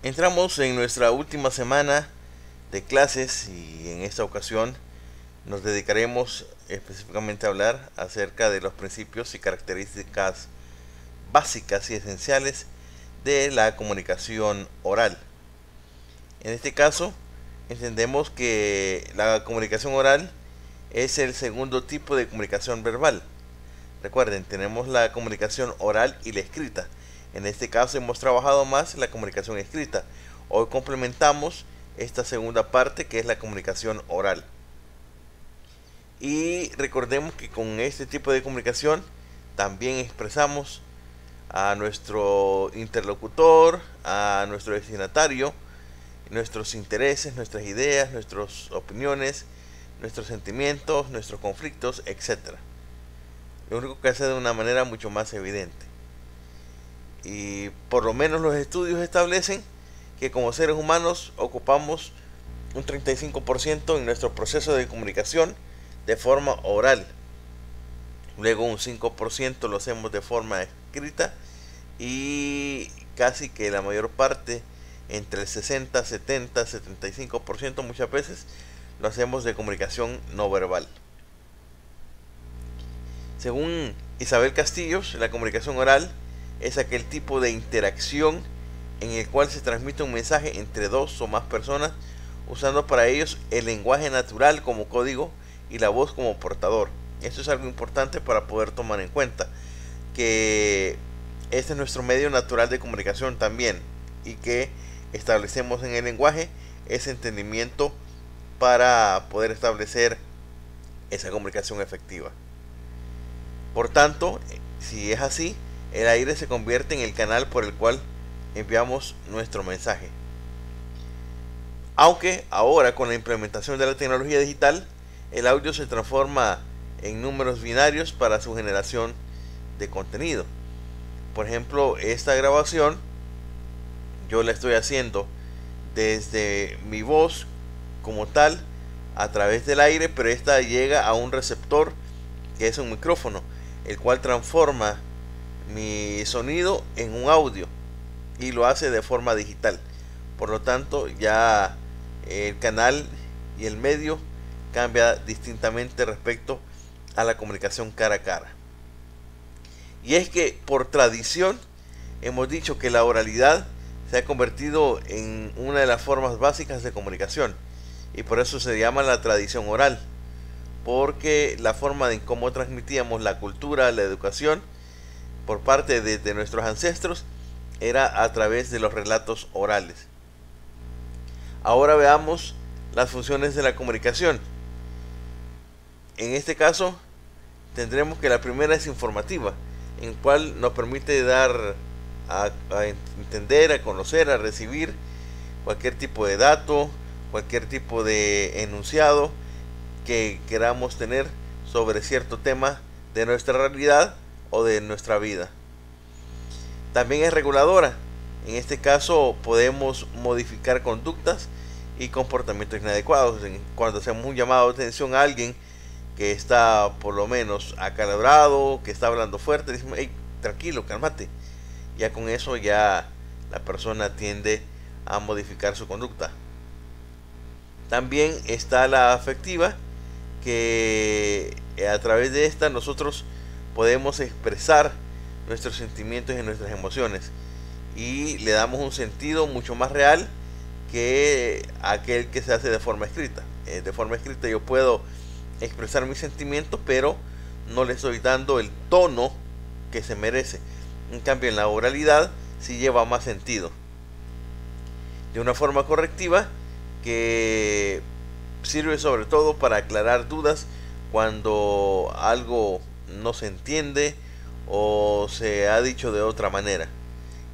Entramos en nuestra última semana de clases y en esta ocasión nos dedicaremos específicamente a hablar acerca de los principios y características básicas y esenciales de la comunicación oral. En este caso, entendemos que la comunicación oral es el segundo tipo de comunicación verbal. Recuerden, tenemos la comunicación oral y la escrita. En este caso hemos trabajado más la comunicación escrita. Hoy complementamos esta segunda parte que es la comunicación oral. Y recordemos que con este tipo de comunicación también expresamos a nuestro interlocutor, a nuestro destinatario, nuestros intereses, nuestras ideas, nuestras opiniones, nuestros sentimientos, nuestros conflictos, etc. Lo único que hace de una manera mucho más evidente. Y por lo menos los estudios establecen que como seres humanos ocupamos un 35% en nuestro proceso de comunicación de forma oral. Luego un 5% lo hacemos de forma escrita y casi que la mayor parte, entre el 60, 70, 75% muchas veces, lo hacemos de comunicación no verbal. Según Isabel Castillos, la comunicación oral es aquel tipo de interacción en el cual se transmite un mensaje entre dos o más personas usando para ellos el lenguaje natural como código y la voz como portador. Esto es algo importante para poder tomar en cuenta, que este es nuestro medio natural de comunicación también y que establecemos en el lenguaje ese entendimiento para poder establecer esa comunicación efectiva. Por tanto, si es así, el aire se convierte en el canal por el cual enviamos nuestro mensaje. Aunque ahora con la implementación de la tecnología digital, el audio se transforma en números binarios para su generación de contenido. Por ejemplo, esta grabación yo la estoy haciendo desde mi voz como tal a través del aire, pero esta llega a un receptor que es un micrófono, el cual transforma mi sonido en un audio y lo hace de forma digital. Por lo tanto, ya el canal y el medio cambia distintamente respecto a la comunicación cara a cara. Y es que por tradición hemos dicho que la oralidad se ha convertido en una de las formas básicas de comunicación y por eso se llama la tradición oral, porque la forma en cómo transmitíamos la cultura, la educación por parte de nuestros ancestros era a través de los relatos orales. Ahora veamos las funciones de la comunicación. En este caso tendremos que la primera es informativa, en cual nos permite dar a entender, a conocer, a recibir cualquier tipo de dato, cualquier tipo de enunciado que queramos tener sobre cierto tema de nuestra realidad o de nuestra vida. También es reguladora. En este caso podemos modificar conductas y comportamientos inadecuados. Cuando hacemos un llamado de atención a alguien que está por lo menos acalorado, que está hablando fuerte, decimos, hey, tranquilo, cálmate. Ya con eso ya la persona tiende a modificar su conducta. También está la afectiva, que a través de esta nosotros podemos expresar nuestros sentimientos y nuestras emociones y le damos un sentido mucho más real que aquel que se hace de forma escrita. De forma escrita yo puedo expresar mis sentimientos, pero no le estoy dando el tono que se merece. En cambio, en la oralidad sí lleva más sentido. De una forma correctiva que sirve sobre todo para aclarar dudas cuando algo no se entiende o se ha dicho de otra manera.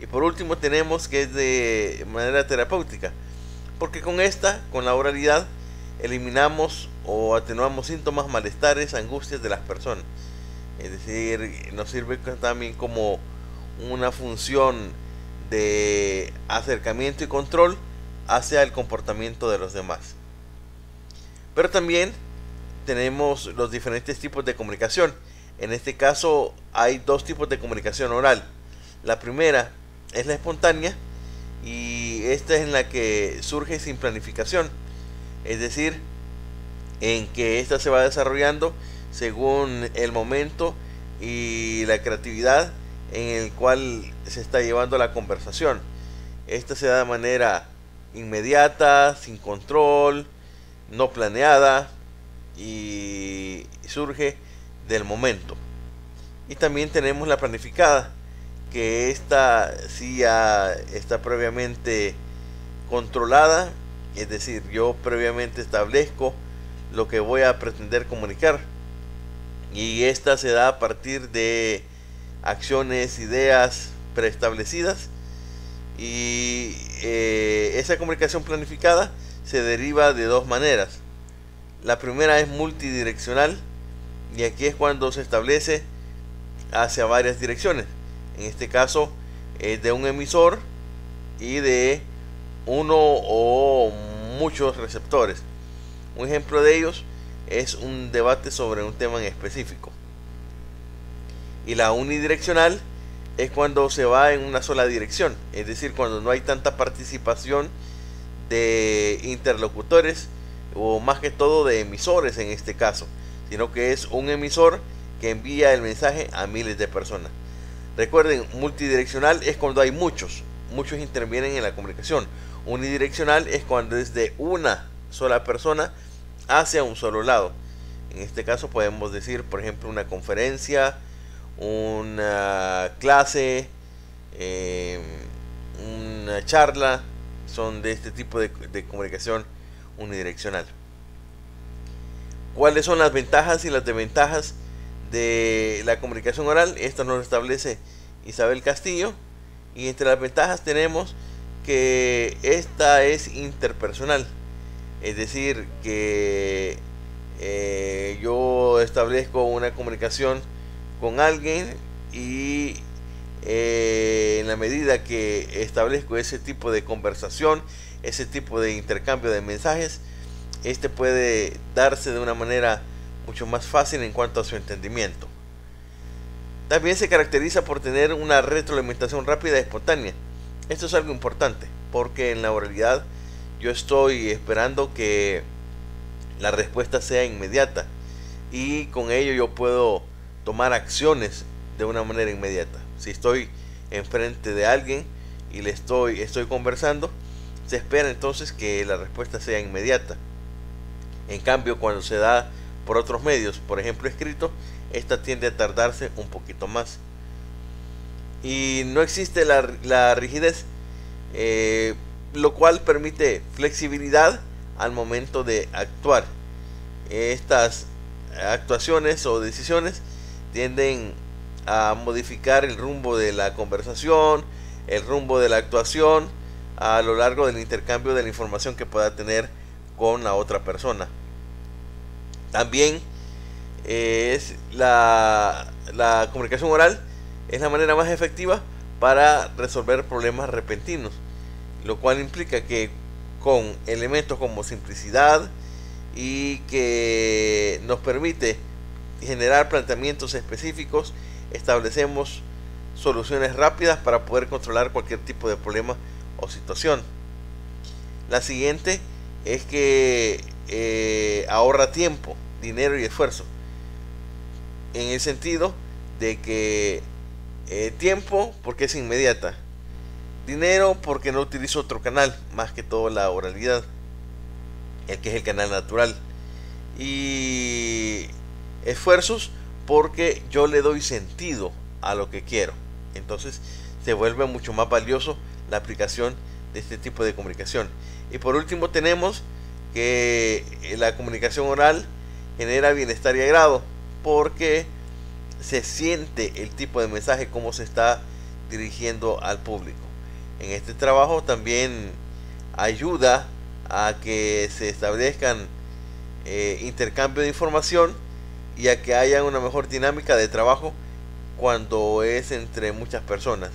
Y por último tenemos que es de manera terapéutica, porque con esta, con la oralidad, eliminamos o atenuamos síntomas, malestares, angustias de las personas. Es decir, nos sirve también como una función de acercamiento y control hacia el comportamiento de los demás. Pero también tenemos los diferentes tipos de comunicación. En este caso hay dos tipos de comunicación oral. La primera es la espontánea y y esta es en la que surge sin planificación, es decir, en que esta se va desarrollando según el momento y la creatividad en el cual se está llevando la conversación. Esta se da de manera inmediata, sin control, no planeada y surge del momento. Y también tenemos la planificada, que esta sí ya está previamente controlada, es decir, yo previamente establezco lo que voy a pretender comunicar y esta se da a partir de acciones, ideas preestablecidas y esa comunicación planificada se deriva de dos maneras. La primera es multidireccional y aquí es cuando se establece hacia varias direcciones, en este caso de un emisor y de uno o muchos receptores. Un ejemplo de ellos es un debate sobre un tema en específico. Y la unidireccional es cuando se va en una sola dirección, es decir, cuando no hay tanta participación de interlocutores o más que todo de emisores en este caso, sino que es un emisor que envía el mensaje a miles de personas. Recuerden, multidireccional es cuando hay muchos intervienen en la comunicación. Unidireccional es cuando es de una sola persona hacia un solo lado. En este caso podemos decir, por ejemplo, una conferencia, una clase, una charla, son de este tipo de comunicación unidireccional. ¿Cuáles son las ventajas y las desventajas de la comunicación oral? Esto nos lo establece Isabel Castillo, y entre las ventajas tenemos que esta es interpersonal, es decir, que yo establezco una comunicación con alguien y en la medida que establezco ese tipo de conversación, ese tipo de intercambio de mensajes, este puede darse de una manera mucho más fácil en cuanto a su entendimiento. También se caracteriza por tener una retroalimentación rápida y espontánea. Esto es algo importante porque en la oralidad yo estoy esperando que la respuesta sea inmediata y con ello yo puedo tomar acciones de una manera inmediata. Si estoy enfrente de alguien y estoy conversando, se espera entonces que la respuesta sea inmediata. En cambio, cuando se da por otros medios, por ejemplo escrito, esta tiende a tardarse un poquito más. Y no existe la rigidez, lo cual permite flexibilidad al momento de actuar. Estas actuaciones o decisiones tienden a modificar el rumbo de la conversación, el rumbo de la actuación a lo largo del intercambio de la información que pueda tener con la otra persona. También es la comunicación oral es la manera más efectiva para resolver problemas repentinos, lo cual implica que con elementos como simplicidad y que nos permite generar planteamientos específicos, establecemos soluciones rápidas para poder controlar cualquier tipo de problema o situación. La siguiente es que ahorra tiempo, dinero y esfuerzo, en el sentido de que tiempo porque es inmediata, dinero porque no utilizo otro canal más que todo la oralidad, el que es el canal natural, y esfuerzos porque yo le doy sentido a lo que quiero. Entonces se vuelve mucho más valioso la aplicación de este tipo de comunicación. Y por último tenemos que la comunicación oral genera bienestar y agrado porque se siente el tipo de mensaje como se está dirigiendo al público. En este trabajo también ayuda a que se establezcan intercambio de información y a que haya una mejor dinámica de trabajo cuando es entre muchas personas.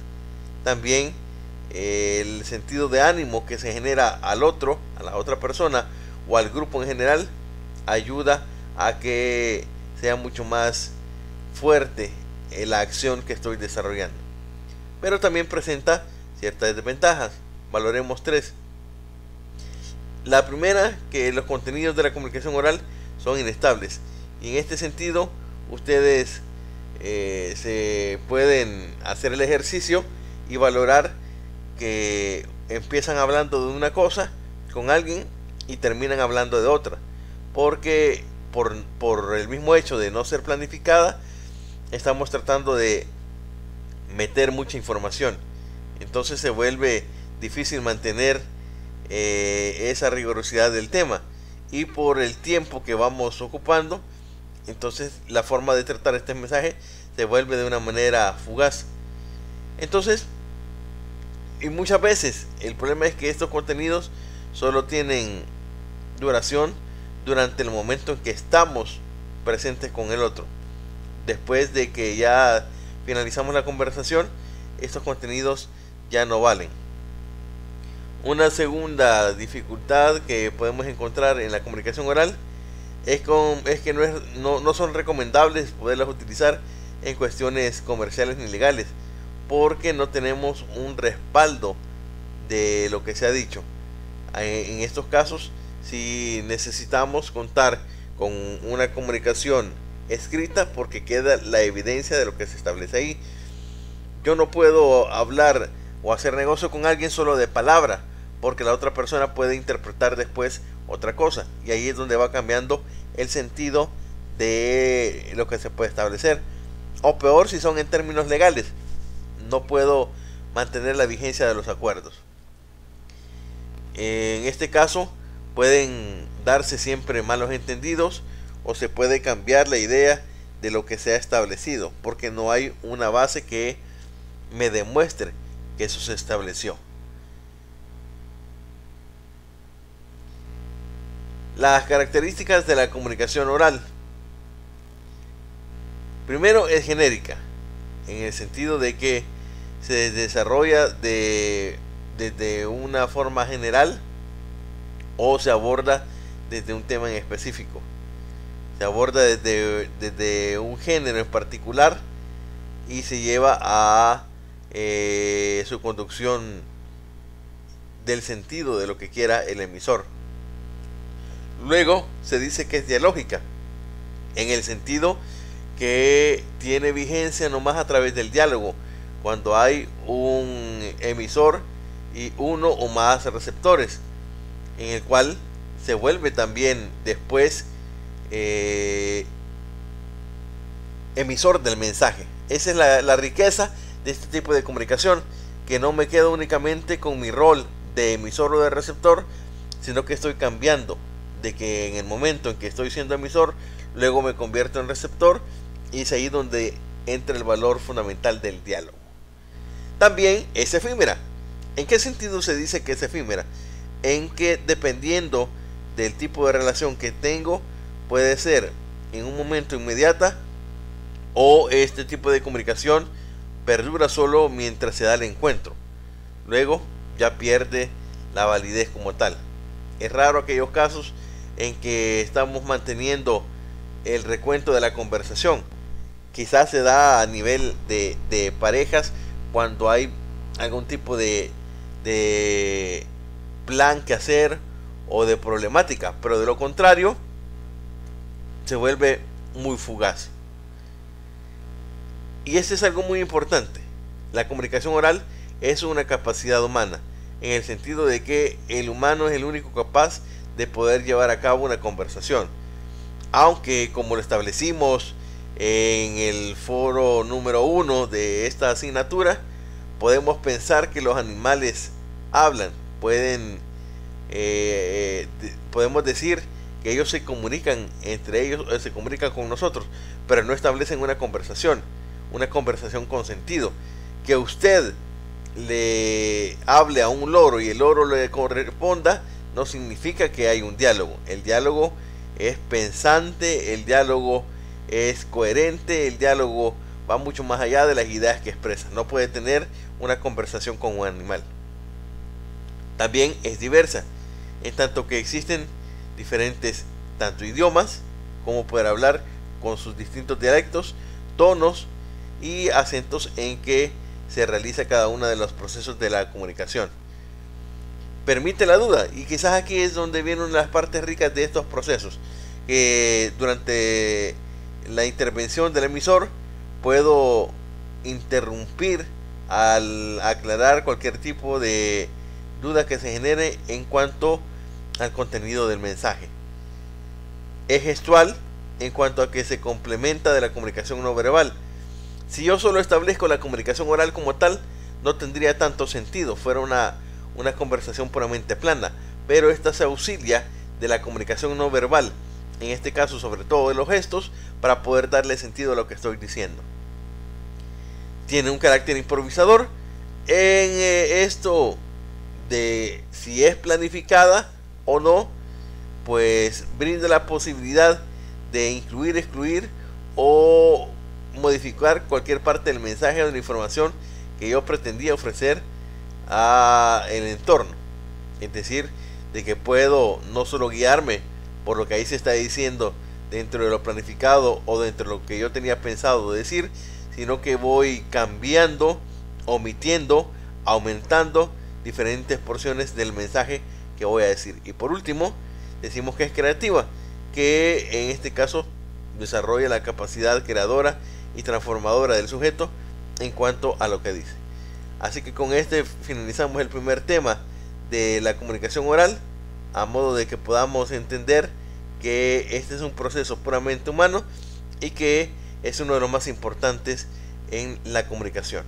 También el sentido de ánimo que se genera al otro, a la otra persona o al grupo en general, ayuda a que sea mucho más fuerte la acción que estoy desarrollando. Pero también presenta ciertas desventajas. valoremos tres. La primera, que los contenidos de la comunicación oral son inestables, y en este sentido ustedes se pueden hacer el ejercicio y valorar que empiezan hablando de una cosa con alguien y terminan hablando de otra, porque por el mismo hecho de no ser planificada, estamos tratando de meter mucha información, entonces se vuelve difícil mantener esa rigurosidad del tema, y por el tiempo que vamos ocupando, entonces la forma de tratar este mensaje se vuelve de una manera fugaz. Entonces, y muchas veces el problema es que estos contenidos solo tienen duración durante el momento en que estamos presentes con el otro. Después de que ya finalizamos la conversación, estos contenidos ya no valen. Una segunda dificultad que podemos encontrar en la comunicación oral es que no son recomendables poderlas utilizar en cuestiones comerciales ni legales, porque no tenemos un respaldo de lo que se ha dicho. En estos casos, si necesitamos contar con una comunicación escrita, porque queda la evidencia de lo que se establece ahí. Yo no puedo hablar o hacer negocio con alguien solo de palabra, porque la otra persona puede interpretar después otra cosa, y ahí es donde va cambiando el sentido de lo que se puede establecer. O peor, si son en términos legales, no puedo mantener la vigencia de los acuerdos. En este caso pueden darse siempre malos entendidos, o se puede cambiar la idea de lo que se ha establecido, porque no hay una base que me demuestre que eso se estableció. Las características de la comunicación oral. Primero, es genérica, en el sentido de que se desarrolla desde una forma general, o se aborda desde un tema en específico. Se aborda desde un género en particular y se lleva a su conducción del sentido de lo que quiera el emisor. Luego se dice que es dialógica, en el sentido que tiene vigencia nomás a través del diálogo, cuando hay un emisor y uno o más receptores, en el cual se vuelve también después emisor del mensaje. Esa es la riqueza de este tipo de comunicación, que no me quedo únicamente con mi rol de emisor o de receptor, sino que estoy cambiando, de que en el momento en que estoy siendo emisor, luego me convierto en receptor, y es ahí donde entra el valor fundamental del diálogo. También es efímera. ¿En qué sentido se dice que es efímera? En que dependiendo del tipo de relación que tengo, puede ser en un momento inmediata, o este tipo de comunicación perdura solo mientras se da el encuentro. Luego ya pierde la validez como tal. Es raro aquellos casos en que estamos manteniendo el recuento de la conversación. Quizás se da a nivel de parejas, cuando hay algún tipo de plan que hacer o de problemática, pero de lo contrario se vuelve muy fugaz. Y este es algo muy importante. La comunicación oral es una capacidad humana, en el sentido de que el humano es el único capaz de poder llevar a cabo una conversación. Aunque, como lo establecimos en el foro número 1 de esta asignatura, podemos pensar que los animales hablan, podemos decir que ellos se comunican entre ellos, se comunican con nosotros, pero no establecen una conversación con sentido. Que usted le hable a un loro y el loro le corresponda, no significa que hay un diálogo. El diálogo es pensante, el diálogo es coherente, el diálogo va mucho más allá de las ideas que expresa. No puede tener una conversación con un animal. También es diversa, en tanto que existen diferentes tanto idiomas, como poder hablar con sus distintos dialectos, tonos y acentos en que se realiza cada uno de los procesos de la comunicación. permite la duda. Y quizás aquí es donde vienen las partes ricas de estos procesos, que durante la intervención del emisor puedo interrumpir al aclarar cualquier tipo de duda que se genere en cuanto al contenido del mensaje. Es gestual en cuanto a que se complementa de la comunicación no verbal. Si yo solo establezco la comunicación oral como tal, no tendría tanto sentido, fuera una conversación puramente plana, pero esta se auxilia de la comunicación no verbal, en este caso sobre todo de los gestos, para poder darle sentido a lo que estoy diciendo. Tiene un carácter improvisador en esto de si es planificada o no, pues brinda la posibilidad de incluir, excluir o modificar cualquier parte del mensaje o de la información que yo pretendía ofrecer a el entorno. Es decir, de que puedo no solo guiarme por lo que ahí se está diciendo dentro de lo planificado o dentro de lo que yo tenía pensado decir, sino que voy cambiando, omitiendo, aumentando diferentes porciones del mensaje que voy a decir. Y por último, decimos que es creativa, que en este caso desarrolla la capacidad creadora y transformadora del sujeto en cuanto a lo que dice. Así que con este finalizamos el primer tema de la comunicación oral, a modo de que podamos entender que este es un proceso puramente humano y que es uno de los más importantes en la comunicación.